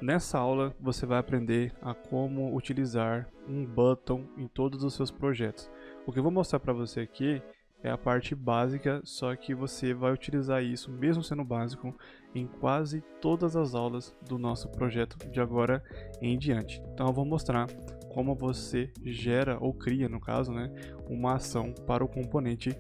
Nessa aula você vai aprender a como utilizar um button em todos os seus projetos. O que eu vou mostrar para você aqui é a parte básica, só que você vai utilizar isso, mesmo sendo básico, em quase todas as aulas do nosso projeto de agora em diante. Então eu vou mostrar como você gera ou cria, no caso, né, uma ação para o componente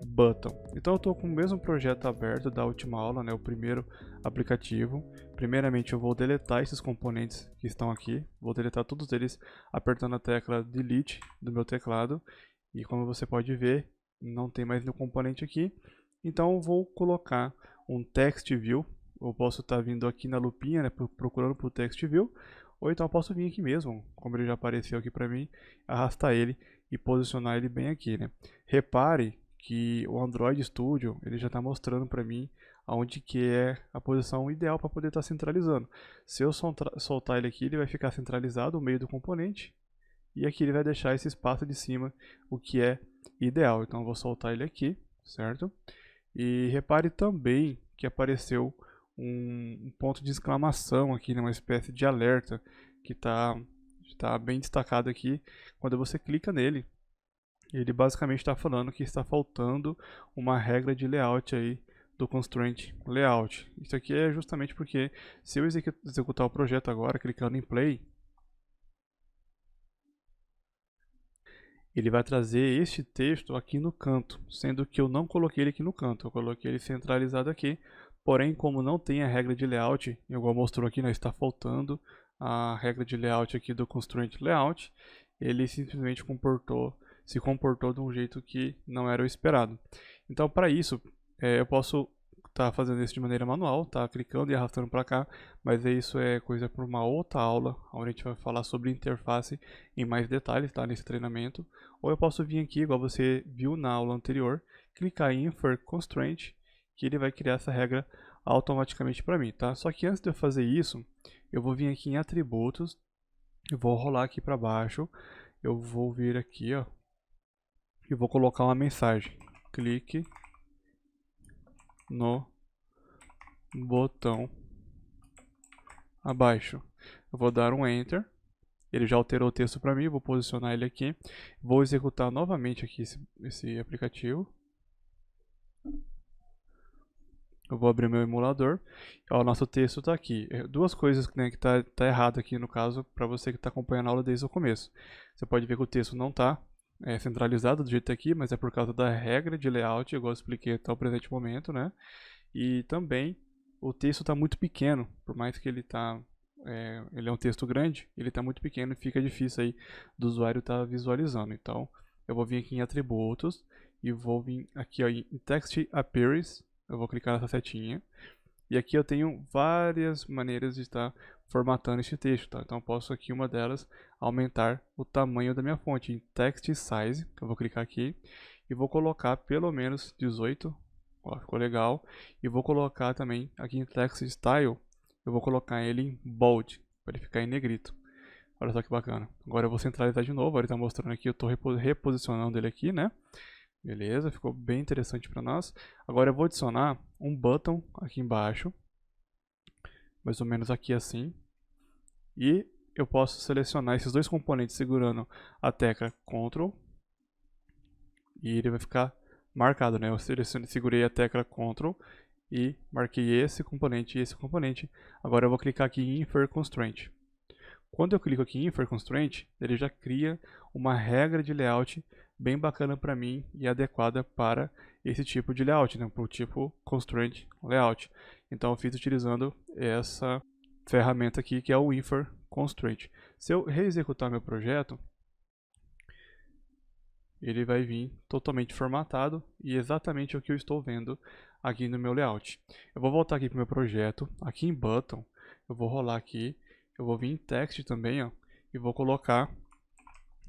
button. Então eu estou com o mesmo projeto aberto da última aula, né, o primeiro aplicativo. Primeiramente eu vou deletar esses componentes que estão aqui, vou deletar todos eles apertando a tecla delete do meu teclado, e como você pode ver, não tem mais nenhum componente aqui. Então eu vou colocar um text view. Eu posso estar vindo aqui na lupinha, né, procurando por text view, ou então eu posso vir aqui mesmo, como ele já apareceu aqui para mim, arrastar ele e posicionar ele bem aqui, né. Repare que o Android Studio ele já está mostrando para mim aonde que é a posição ideal para poder estar centralizando. Se eu soltar ele aqui, ele vai ficar centralizado no meio do componente, e aqui ele vai deixar esse espaço de cima, o que é ideal. Então eu vou soltar ele aqui, certo? E repare também que apareceu um ponto de exclamação aqui, né, uma espécie de alerta que está bem destacado aqui. Quando você clica nele, ele basicamente está falando que está faltando uma regra de layout aí do constraint layout. Isso aqui é justamente porque se eu executar o projeto agora, clicando em play, ele vai trazer este texto aqui no canto, sendo que eu não coloquei ele aqui no canto, eu coloquei ele centralizado aqui. Porém, como não tem a regra de layout, igual mostrou aqui, né, está faltando a regra de layout aqui do constraint layout, ele simplesmente se comportou de um jeito que não era o esperado. Então, para isso, eu posso estar fazendo isso de maneira manual, tá clicando e arrastando para cá, mas isso é coisa para uma outra aula, onde a gente vai falar sobre interface em mais detalhes, tá, nesse treinamento. Ou eu posso vir aqui, igual você viu na aula anterior, clicar em Infer Constraint, que ele vai criar essa regra automaticamente para mim, tá? Só que antes de eu fazer isso, eu vou vir aqui em atributos, eu vou rolar aqui para baixo, eu vou vir aqui, ó, e vou colocar uma mensagem. Clique no botão abaixo. Eu vou dar um Enter. Ele já alterou o texto para mim, vou posicionar ele aqui. Vou executar novamente aqui esse aplicativo. Eu vou abrir meu emulador. Ó, o nosso texto está aqui. Duas coisas, né, que tá errado aqui no caso, para você que está acompanhando a aula desde o começo. Você pode ver que o texto não está centralizado do jeito aqui, mas é por causa da regra de layout, igual eu expliquei até o presente momento, né? E também o texto está muito pequeno, por mais que ele é um texto grande, ele está muito pequeno e fica difícil aí do usuário estar visualizando. Então eu vou vir aqui em atributos e vou vir aqui, ó, em text appearance. Eu vou clicar nessa setinha e aqui eu tenho várias maneiras de estar formatando esse texto, tá? Então eu posso aqui, uma delas, aumentar o tamanho da minha fonte em text size. Eu vou clicar aqui e vou colocar pelo menos 18. Ó, ficou legal. E vou colocar também aqui em text style, eu vou colocar ele em bold, para ele ficar em negrito. Olha só que bacana. Agora eu vou centralizar de novo, ele está mostrando aqui, eu estou reposicionando ele aqui, né? Beleza, ficou bem interessante para nós. Agora eu vou adicionar um button aqui embaixo, mais ou menos aqui assim. E eu posso selecionar esses dois componentes segurando a tecla Ctrl, e ele vai ficar marcado, né? Eu segurei a tecla Ctrl e marquei esse componente e esse componente. Agora eu vou clicar aqui em Infer Constraint. Quando eu clico aqui em Infer Constraint, ele já cria uma regra de layout bem bacana para mim e adequada para esse tipo de layout, né? Para o tipo Constraint Layout. Então eu fiz utilizando essa ferramenta aqui, que é o Infer Constraint. Se eu reexecutar meu projeto, ele vai vir totalmente formatado e exatamente o que eu estou vendo aqui no meu layout. Eu vou voltar aqui para o meu projeto, aqui em Button, eu vou rolar aqui, eu vou vir em Text também, ó, e vou colocar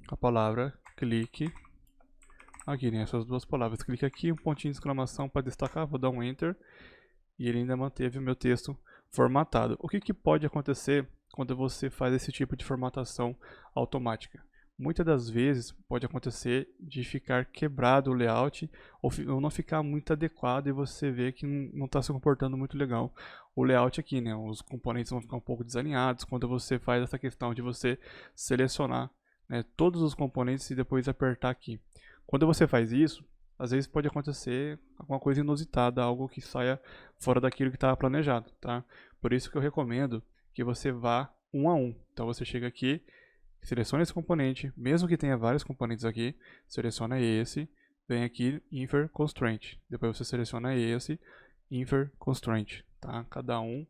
a palavra clique aqui, né, essas duas palavras. Clique aqui, um pontinho de exclamação para destacar, vou dar um Enter, e ele ainda manteve o meu texto formatado. O que pode acontecer quando você faz esse tipo de formatação automática? muitas das vezes pode acontecer de ficar quebrado o layout ou não ficar muito adequado e você vê que não está se comportando muito legal o layout aqui, né? Os componentes vão ficar um pouco desalinhados quando você faz essa questão de você selecionar, né, todos os componentes e depois apertar aqui. Quando você faz isso, às vezes pode acontecer alguma coisa inusitada, algo que saia fora daquilo que estava planejado, tá? Por isso que eu recomendo que você vá um a um. Então você chega aqui, seleciona esse componente, mesmo que tenha vários componentes aqui, seleciona esse, vem aqui Infer Constraint. Depois você seleciona esse, Infer Constraint, tá? Cada um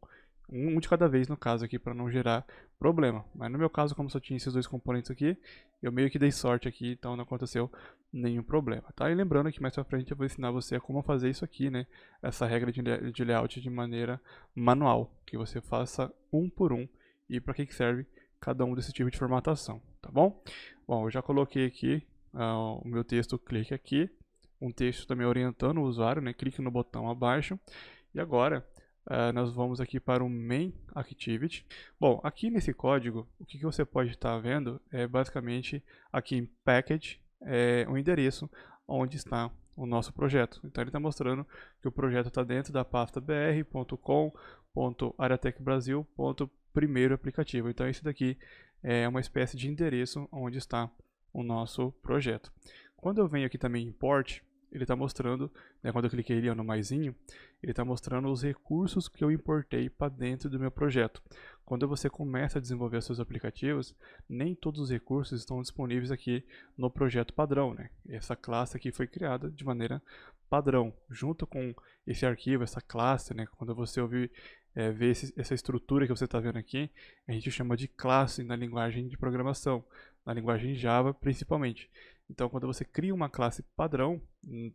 de cada vez no caso aqui para não gerar problema. Mas no meu caso, como só tinha esses dois componentes aqui, eu meio que dei sorte aqui, então não aconteceu nenhum problema, tá? E lembrando que mais pra frente eu vou ensinar você a como fazer isso aqui, né? Essa regra de layout de maneira manual, que você faça um por um e para que serve cada um desse tipo de formatação, tá bom? Bom, eu já coloquei aqui o meu texto, clique aqui, um texto também orientando o usuário, né? Clique no botão abaixo e agora nós vamos aqui para o main activity. Bom, aqui nesse código, o que você pode estar vendo é basicamente aqui em package, o endereço onde está o nosso projeto. Então ele está mostrando que o projeto está dentro da pasta br.com.areatecbrasil.primeiro aplicativo. Então esse daqui é uma espécie de endereço onde está o nosso projeto. Quando eu venho aqui também em import, ele está mostrando, né, quando eu cliquei ali no maisinho, ele está mostrando os recursos que eu importei para dentro do meu projeto. Quando você começa a desenvolver seus aplicativos, nem todos os recursos estão disponíveis aqui no projeto padrão, né? Essa classe aqui foi criada de maneira padrão, junto com esse arquivo, essa classe, né? Quando você ver essa estrutura que você está vendo aqui, a gente chama de classe na linguagem de programação, na linguagem Java principalmente. Então, quando você cria uma classe padrão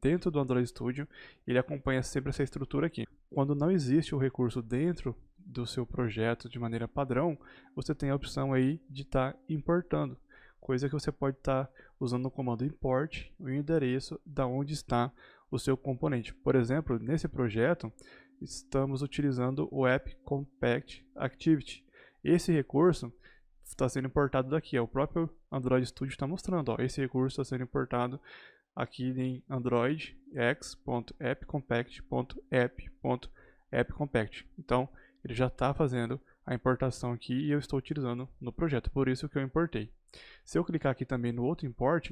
dentro do Android Studio, ele acompanha sempre essa estrutura aqui. Quando não existe o recurso dentro do seu projeto de maneira padrão, você tem a opção aí de estar importando, coisa que você pode estar usando o comando import o endereço da onde está o seu componente. Por exemplo, nesse projeto, estamos utilizando o App Compact Activity. Esse recurso está sendo importado daqui, o próprio Android Studio está mostrando, ó, esse recurso está sendo importado aqui em Android x.appcompact.app.appcompact. Então, ele já está fazendo a importação aqui e eu estou utilizando no projeto, por isso que eu importei. Se eu clicar aqui também no outro import,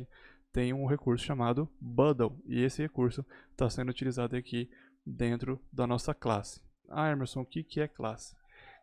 tem um recurso chamado Bundle, e esse recurso está sendo utilizado aqui dentro da nossa classe. Ah, Emerson, o que é classe?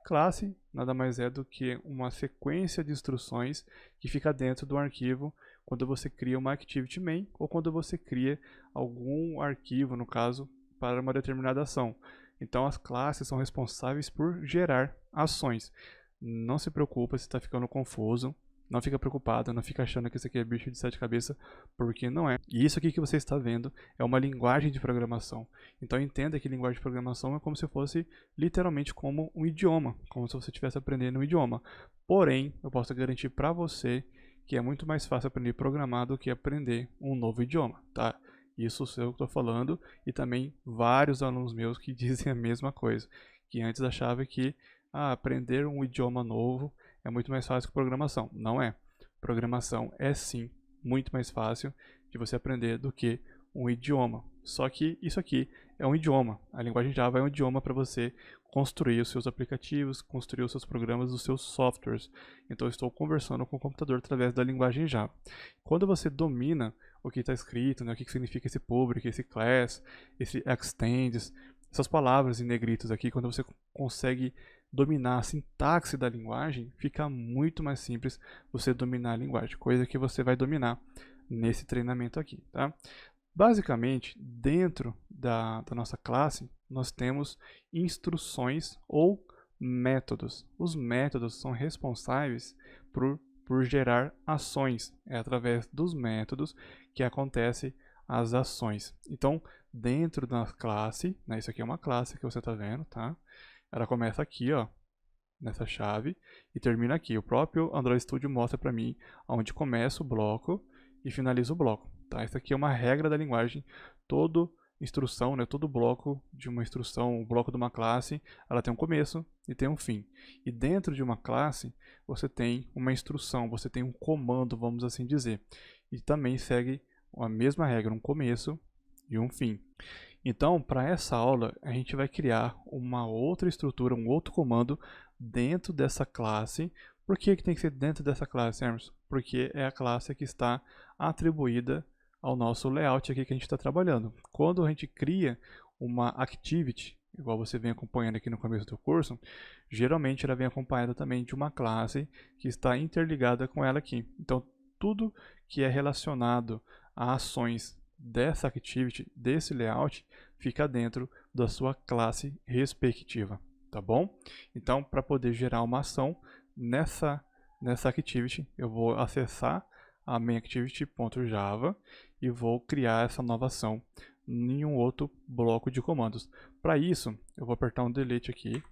Classe nada mais é do que uma sequência de instruções que fica dentro do arquivo quando você cria uma activity main ou quando você cria algum arquivo, no caso, para uma determinada ação. Então as classes são responsáveis por gerar ações. Não se preocupa se está ficando confuso. Não fica preocupado, não fica achando que isso aqui é bicho de sete cabeças, porque não é. E isso aqui que você está vendo é uma linguagem de programação. Então entenda que linguagem de programação é como se fosse literalmente como um idioma, como se você estivesse aprendendo um idioma. Porém, eu posso garantir para você que é muito mais fácil aprender a programar do que aprender um novo idioma, tá? Isso eu estou falando e também vários alunos meus que dizem a mesma coisa, que antes achavam que aprender um idioma novo é muito mais fácil que programação. Não é. Programação é sim muito mais fácil de você aprender do que um idioma. Só que isso aqui é um idioma. A linguagem Java é um idioma para você construir os seus aplicativos, construir os seus programas, os seus softwares. Então eu estou conversando com o computador através da linguagem Java. Quando você domina o que está escrito, né, o que significa esse public, esse class, esse extends, essas palavras em negritos aqui, quando você consegue dominar a sintaxe da linguagem, fica muito mais simples você dominar a linguagem, coisa que você vai dominar nesse treinamento aqui, tá? Basicamente, dentro da nossa classe, nós temos instruções ou métodos. Os métodos são responsáveis por gerar ações. É através dos métodos que acontecem as ações. Então, dentro da classe, né, isso aqui é uma classe que você está vendo, tá? Ela começa aqui, ó, nessa chave e termina aqui. O próprio Android Studio mostra para mim onde começa o bloco e finaliza o bloco. Tá? Essa aqui é uma regra da linguagem. Todo instrução, né, todo bloco de uma instrução, o bloco de uma classe, ela tem um começo e tem um fim. E dentro de uma classe, você tem uma instrução, você tem um comando, vamos assim dizer. E também segue a mesma regra, um começo e um fim. Então, para essa aula, a gente vai criar uma outra estrutura, um outro comando dentro dessa classe. Por que tem que ser dentro dessa classe, Hermes? Porque é a classe que está atribuída ao nosso layout aqui que a gente está trabalhando. Quando a gente cria uma activity, igual você vem acompanhando aqui no começo do curso, geralmente ela vem acompanhada também de uma classe que está interligada com ela aqui. Então, tudo que é relacionado a ações dessa activity, desse layout, fica dentro da sua classe respectiva, tá bom? Então, para poder gerar uma ação nessa activity, eu vou acessar a mainActivity.java e vou criar essa nova ação em um outro bloco de comandos. Para isso, eu vou apertar um delete aqui,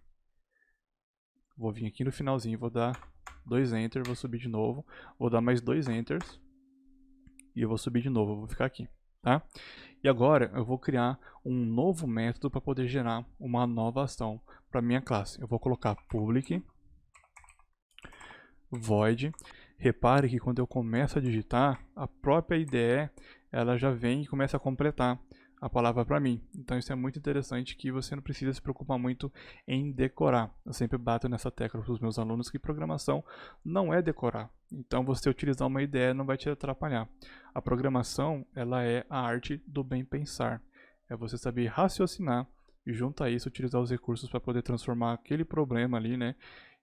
vou vir aqui no finalzinho, vou dar 2 enter, vou subir de novo, vou dar mais 2 enters e eu vou subir de novo, eu vou ficar aqui. Tá? E agora eu vou criar um novo método para poder gerar uma nova ação para minha classe. Eu vou colocar public void. Repare que quando eu começo a digitar, a própria IDE ela já vem e começa a completar a palavra para mim. Então isso é muito interessante, que você não precisa se preocupar muito em decorar. Eu sempre bato nessa tecla para os meus alunos que programação não é decorar. Então você utilizar uma IDE não vai te atrapalhar. A programação ela é a arte do bem pensar. É você saber raciocinar e junto a isso utilizar os recursos para poder transformar aquele problema ali, né,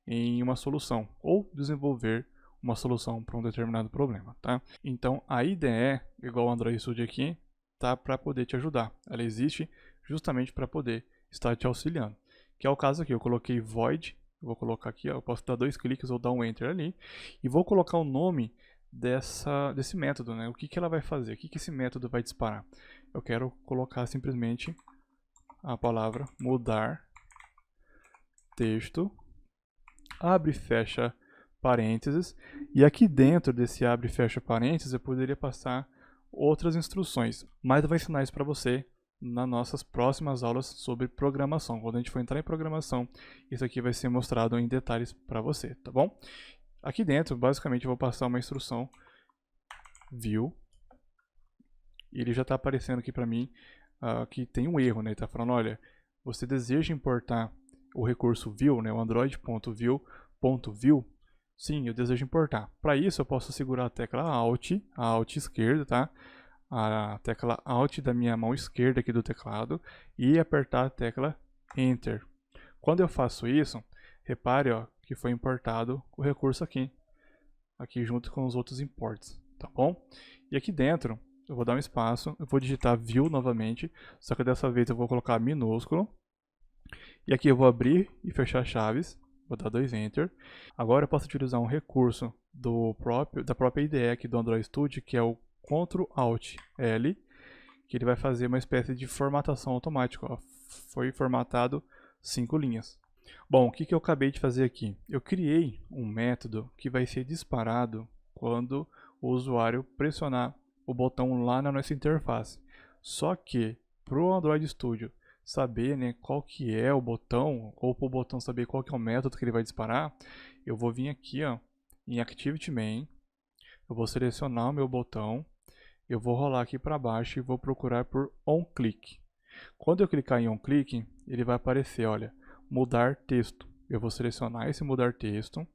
em uma solução ou desenvolver uma solução para um determinado problema, tá? Então a IDE, igual o Android Studio aqui, tá para poder te ajudar. Ela existe justamente para poder estar te auxiliando. Que é o caso aqui, eu coloquei void, vou colocar aqui, ó, eu posso dar 2 cliques ou dar um enter ali e vou colocar o nome desse método, né? O que ela vai fazer? O que esse método vai disparar? Eu quero colocar simplesmente a palavra mudar texto, abre e fecha parênteses, e aqui dentro desse abre e fecha parênteses eu poderia passar outras instruções, mas eu vou ensinar isso para você nas nossas próximas aulas sobre programação. Quando a gente for entrar em programação, isso aqui vai ser mostrado em detalhes para você, tá bom? Aqui dentro, basicamente, eu vou passar uma instrução view, e ele já está aparecendo aqui para mim que tem um erro, né? Ele está falando, olha, você deseja importar o recurso view, né? O android.view.view. Sim, eu desejo importar. Para isso, eu posso segurar a tecla Alt, a Alt esquerda, tá? A tecla Alt da minha mão esquerda aqui do teclado e apertar a tecla Enter. Quando eu faço isso, repare, ó, que foi importado o recurso aqui junto com os outros imports, tá bom? E aqui dentro, eu vou dar um espaço, eu vou digitar view novamente, só que dessa vez eu vou colocar minúsculo. E aqui eu vou abrir e fechar chaves, vou dar 2 enter. Agora eu posso utilizar um recurso da própria IDE aqui do Android Studio, que é o Ctrl Alt L, que ele vai fazer uma espécie de formatação automática. Ó. Foi formatado 5 linhas. Bom, o que eu acabei de fazer aqui? Eu criei um método que vai ser disparado quando o usuário pressionar o botão lá na nossa interface. Só que para o Android Studio saber, né, qual que é o botão, ou para o botão saber qual que é o método que ele vai disparar, eu vou vir aqui, ó, em Activity Main, eu vou selecionar o meu botão, eu vou rolar aqui para baixo e vou procurar por OnClick. Quando eu clicar em OnClick, ele vai aparecer, olha, mudar texto. Eu vou selecionar esse mudar texto,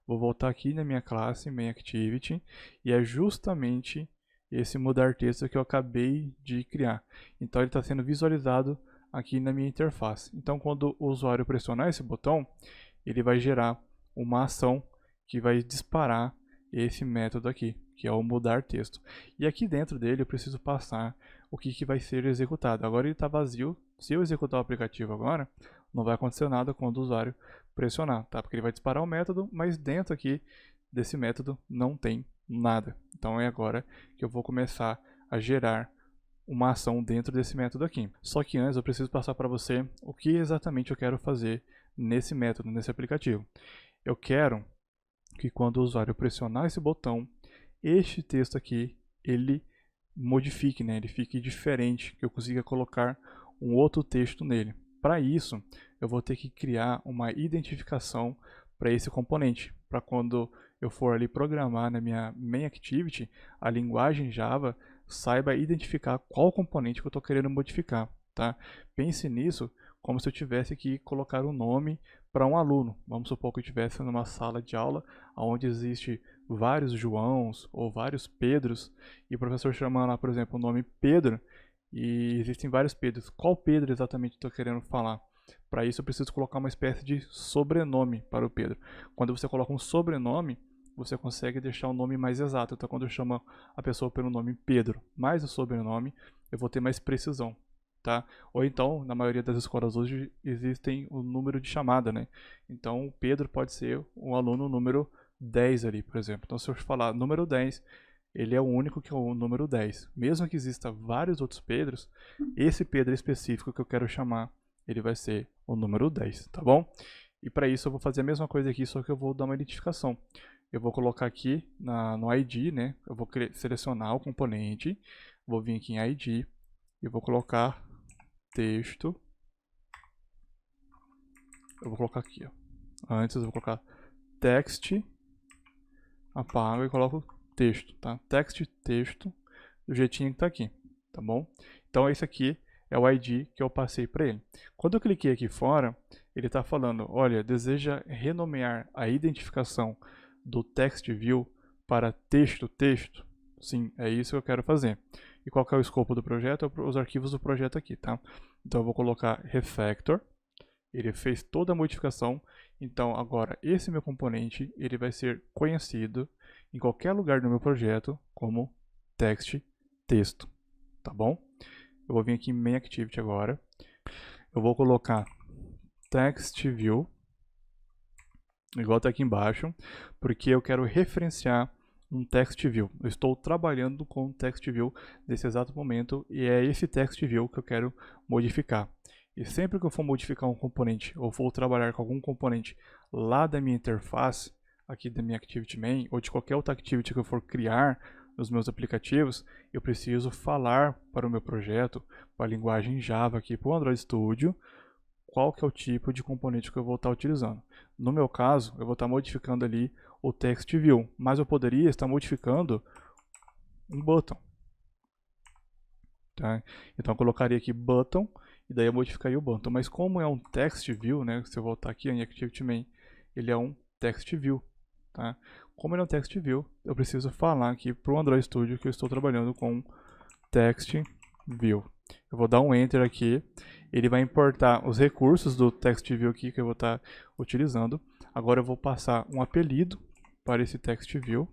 vou voltar aqui na minha classe, mainActivity, e é justamente esse mudar texto que eu acabei de criar. Então ele está sendo visualizado aqui na minha interface. Então quando o usuário pressionar esse botão, ele vai gerar uma ação que vai disparar esse método aqui, que é o mudar texto. E aqui dentro dele eu preciso passar o que vai ser executado. Agora ele está vazio. Se eu executar o aplicativo agora, não vai acontecer nada quando o usuário pressionar, tá? Porque ele vai disparar o método, mas dentro aqui desse método não tem nada. Então é agora que eu vou começar a gerar uma ação dentro desse método aqui. Só que antes eu preciso passar para você o que exatamente eu quero fazer nesse método, nesse aplicativo. Eu quero que quando o usuário pressionar esse botão, este texto aqui, ele modifique, né? Ele fique diferente, que eu consiga colocar um outro texto nele. Para isso, eu vou ter que criar uma identificação para esse componente, para quando eu for ali programar na minha main activity, a linguagem Java saiba identificar qual componente que eu estou querendo modificar, tá? Pense nisso como se eu tivesse que colocar um nome para um aluno. Vamos supor que eu estivesse numa sala de aula onde existe vários Joãos ou vários Pedros e o professor chama lá, por exemplo, o nome Pedro e existem vários Pedros. Qual Pedro exatamente estou querendo falar? Para isso eu preciso colocar uma espécie de sobrenome para o Pedro. Quando você coloca um sobrenome, você consegue deixar o nome mais exato. Então quando eu chamo a pessoa pelo nome Pedro mais o sobrenome, eu vou ter mais precisão. Tá? Ou então, na maioria das escolas hoje, existem o número de chamada, né? Então, o Pedro pode ser um aluno número 10 ali, por exemplo. Então, se eu falar número 10, ele é o único que é o número 10. Mesmo que exista vários outros Pedros, esse Pedro específico que eu quero chamar, ele vai ser o número 10, tá bom? E para isso eu vou fazer a mesma coisa aqui, só que eu vou dar uma identificação. Eu vou colocar aqui no ID, né? Eu vou selecionar o componente, vou vir aqui em ID e vou colocar texto. Eu vou colocar aqui, ó. Antes eu vou colocar text, apago e coloco texto, tá? Texto, do jeitinho que tá aqui, tá bom? Então esse aqui é o ID que eu passei para ele. Quando eu cliquei aqui fora, ele está falando, olha, deseja renomear a identificação do text view para texto. Sim, é isso que eu quero fazer. E qual que é o escopo do projeto? Os arquivos do projeto aqui, tá? Então eu vou colocar refactor. Ele fez toda a modificação. Então agora esse meu componente ele vai ser conhecido em qualquer lugar do meu projeto como texto, tá bom? Eu vou vir aqui em main activity agora. Eu vou colocar text view igual está aqui embaixo, porque eu quero referenciar um text view. Eu estou trabalhando com um text view nesse exato momento e é esse text view que eu quero modificar. E sempre que eu for modificar um componente ou for trabalhar com algum componente lá da minha interface, aqui da minha Activity Main, ou de qualquer outra activity que eu for criar nos meus aplicativos, eu preciso falar para o meu projeto, para a linguagem Java aqui, para o Android Studio, qual que é o tipo de componente que eu vou estar utilizando. No meu caso, eu vou estar modificando ali o text view, mas eu poderia estar modificando um button. Tá? Então eu colocaria aqui button e daí eu modificaria o button. Mas como é um text view, né, se eu voltar aqui em Activity Main, ele é um text view. Tá? Como ele é um text view, eu preciso falar aqui para o Android Studio que eu estou trabalhando com text view. Eu vou dar um enter aqui, ele vai importar os recursos do text view aqui que eu vou estar utilizando. Agora eu vou passar um apelido para esse text view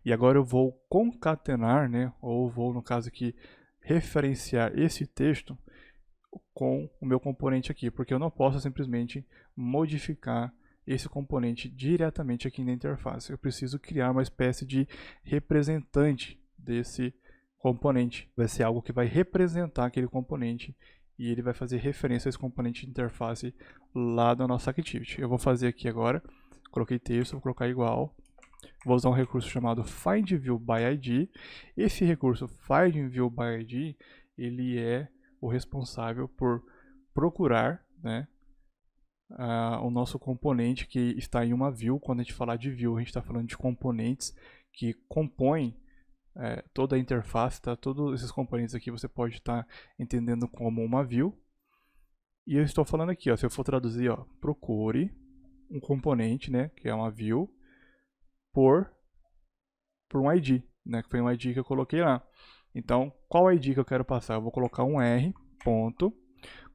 e agora eu vou concatenar, né, ou vou no caso aqui referenciar esse texto com o meu componente aqui, porque eu não posso simplesmente modificar esse componente diretamente aqui na interface. Eu preciso criar uma espécie de representante desse componente. Vai ser algo que vai representar aquele componente e ele vai fazer referência a esse componente de interface lá da nossa Activity. Eu vou fazer aqui agora, coloquei texto, vou colocar igual. Vou usar um recurso chamado findViewById. Esse recurso findViewById, ele é o responsável por procurar, né, o nosso componente que está em uma view. Quando a gente falar de view, a gente está falando de componentes que compõem toda a interface, tá? Todos esses componentes aqui você pode estar entendendo como uma view. E eu estou falando aqui, ó, se eu for traduzir, ó, procure um componente, né, que é uma view, por um ID, né, que foi um ID que eu coloquei lá. Então, qual ID que eu quero passar? Eu vou colocar um R ponto.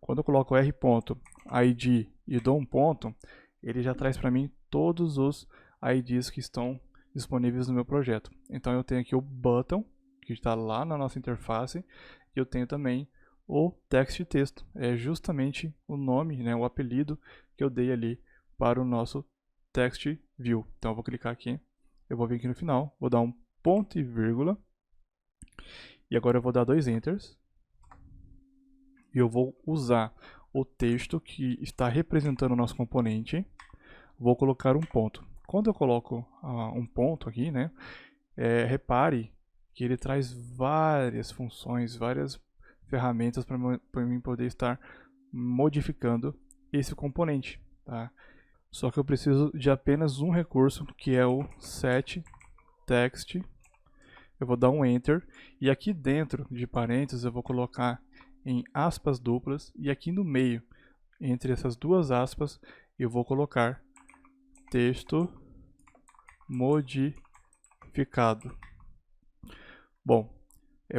Quando eu coloco R ponto ID e dou um ponto, ele já traz para mim todos os IDs que estão disponíveis no meu projeto. Então eu tenho aqui o button, que está lá na nossa interface, e eu tenho também o text texto. É justamente o nome, né, o apelido que eu dei ali para o nosso text view. Então eu vou clicar aqui, eu vou vir aqui no final, vou dar um ponto e vírgula, e agora eu vou dar 2 enters, e eu vou usar o texto que está representando o nosso componente, vou colocar um ponto. Quando eu coloco um ponto aqui, né, repare que ele traz várias funções, várias ferramentas para mim poder estar modificando esse componente, tá? Só que eu preciso de apenas um recurso, que é o setText. Eu vou dar um Enter, e aqui dentro de parênteses eu vou colocar em aspas duplas, e aqui no meio, entre essas duas aspas, eu vou colocar texto modificado. Bom,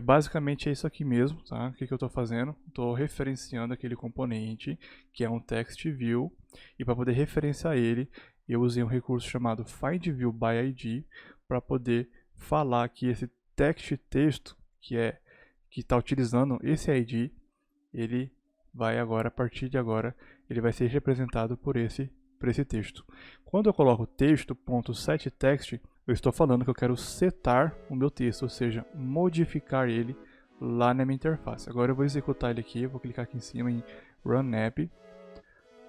basicamente é isso aqui mesmo, tá? O que eu estou fazendo? Estou referenciando aquele componente, que é um text view, e para poder referenciar ele, eu usei um recurso chamado findViewById para poder falar que esse texto que está utilizando esse ID, ele vai agora, a partir de agora, ele vai ser representado por esse texto. Quando eu coloco texto.setText, eu estou falando que eu quero setar o meu texto, ou seja, modificar ele lá na minha interface. Agora eu vou executar ele aqui, eu vou clicar aqui em cima em Run App,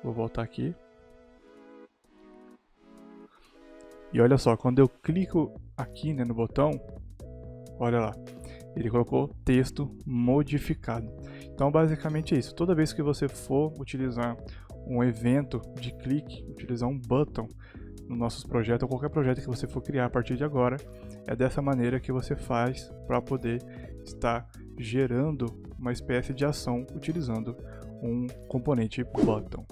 vou voltar aqui. E olha só, quando eu clico aqui, né, no botão, olha lá, ele colocou texto modificado. Então basicamente é isso, toda vez que você for utilizar um evento de clique, utilizar um button no nossos projetos, ou qualquer projeto que você for criar a partir de agora, é dessa maneira que você faz para poder estar gerando uma espécie de ação utilizando um componente button.